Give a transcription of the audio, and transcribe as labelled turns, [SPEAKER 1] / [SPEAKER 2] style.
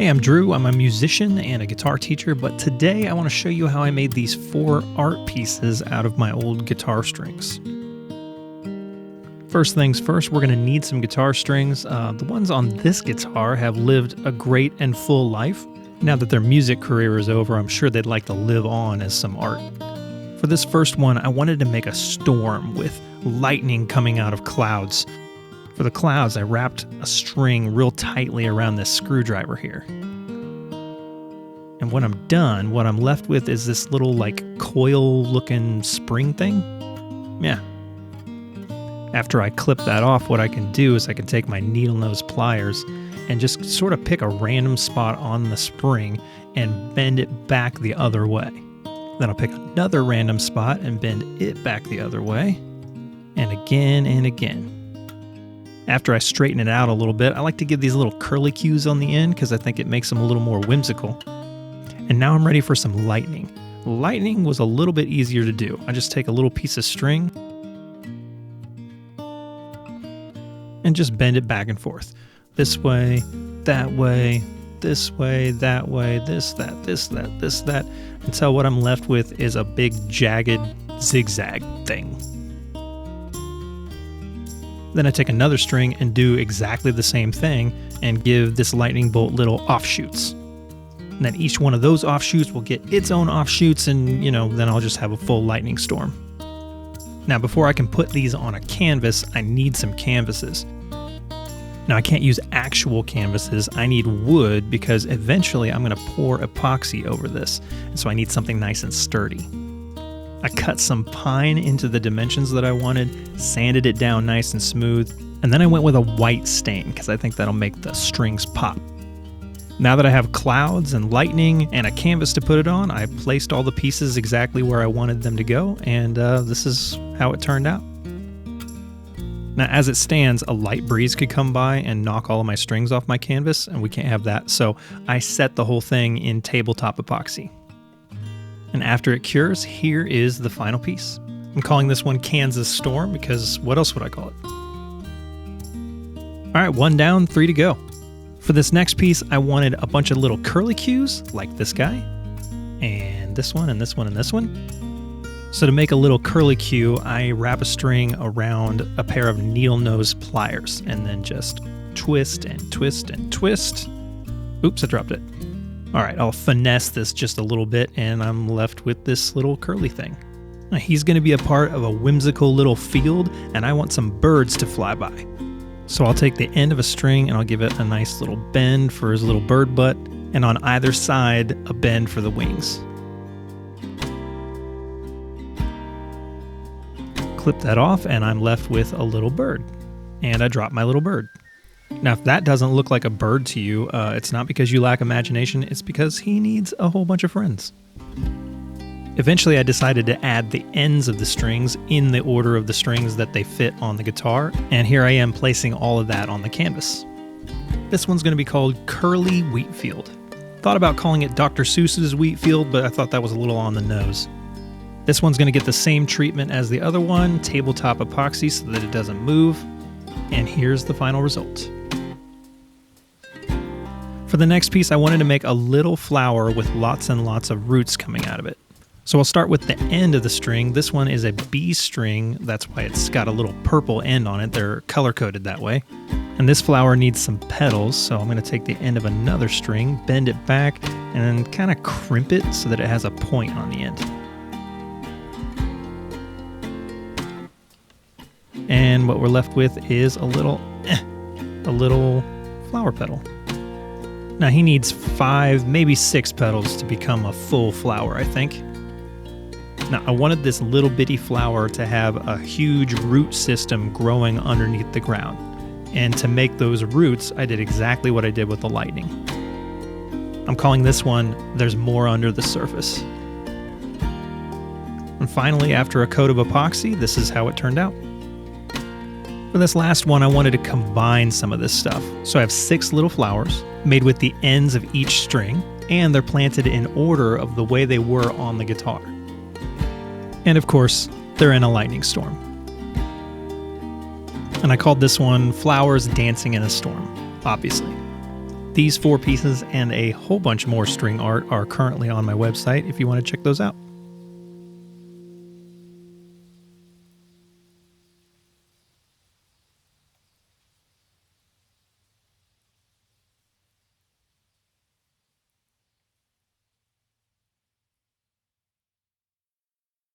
[SPEAKER 1] Hey, I'm Drew. I'm a musician and a guitar teacher, but today I want to show you how I made these 4 art pieces out of my old guitar strings. First things first, we're going to need some guitar strings. The ones on this guitar have lived a great and full life. Now that their music career is over, I'm sure they'd like to live on as some art. For this first one, I wanted to make a storm with lightning coming out of clouds. For the clouds, I wrapped a string real tightly around this screwdriver here. And when I'm done, what I'm left with is this little coil-looking spring thing. Yeah. After I clip that off, what I can do is I can take my needle nose pliers and just sort of pick a random spot on the spring and bend it back the other way. Then I'll pick another random spot and bend it back the other way. And again and again. After I straighten it out a little bit, I like to give these little curlicues on the end because I think it makes them a little more whimsical. And now I'm ready for some lightning. Lightning was a little bit easier to do. I just take a little piece of string and just bend it back and forth. This way, that way, this way, that way, this, that, this, that, this, that, until what I'm left with is a big jagged zigzag thing. Then I take another string and do exactly the same thing and give this lightning bolt little offshoots. And then each one of those offshoots will get its own offshoots and, then I'll just have a full lightning storm. Now, before I can put these on a canvas, I need some canvases. Now, I can't use actual canvases. I need wood because eventually I'm going to pour epoxy over this. And so I need something nice and sturdy. I cut some pine into the dimensions that I wanted, sanded it down nice and smooth, and then I went with a white stain because I think that'll make the strings pop. Now that I have clouds and lightning and a canvas to put it on, I placed all the pieces exactly where I wanted them to go, and this is how it turned out. Now, as it stands, a light breeze could come by and knock all of my strings off my canvas, and we can't have that, so I set the whole thing in tabletop epoxy. And after it cures, here is the final piece. I'm calling this one Kansas Storm because what else would I call it? All right, 1 down, 3 to go. For this next piece, I wanted a bunch of little curlicues like this guy, and this one, and this one, and this one. So to make a little curlicue, I wrap a string around a pair of needle nose pliers and then just twist and twist and twist. Oops, I dropped it. All right, I'll finesse this just a little bit and I'm left with this little curly thing. Now, he's going to be a part of a whimsical little field and I want some birds to fly by. So I'll take the end of a string and I'll give it a nice little bend for his little bird butt, and on either side, a bend for the wings. Clip that off and I'm left with a little bird. And I drop my little bird. Now, if that doesn't look like a bird to you, it's not because you lack imagination, it's because he needs a whole bunch of friends. Eventually, I decided to add the ends of the strings in the order of the strings that they fit on the guitar, and here I am placing all of that on the canvas. This one's going to be called Curly Wheatfield. Thought about calling it Dr. Seuss's Wheatfield, but I thought that was a little on the nose. This one's going to get the same treatment as the other one, tabletop epoxy so that it doesn't move, and here's the final result. For the next piece, I wanted to make a little flower with lots and lots of roots coming out of it. So I'll start with the end of the string. This one is a B string. That's why it's got a little purple end on it. They're color-coded that way. And this flower needs some petals, so I'm going to take the end of another string, bend it back, and then kind of crimp it so that it has a point on the end. And what we're left with is a little flower petal. Now he needs 5, maybe 6 petals to become a full flower, I think. Now I wanted this little bitty flower to have a huge root system growing underneath the ground. And to make those roots, I did exactly what I did with the lightning. I'm calling this one There's More Under the Surface. And finally, after a coat of epoxy, this is how it turned out. For this last one, I wanted to combine some of this stuff. So I have 6 little flowers made with the ends of each string, and they're planted in order of the way they were on the guitar. And of course, they're in a lightning storm. And I called this one Flowers Dancing in a Storm, obviously. These 4 pieces and a whole bunch more string art are currently on my website if you want to check those out.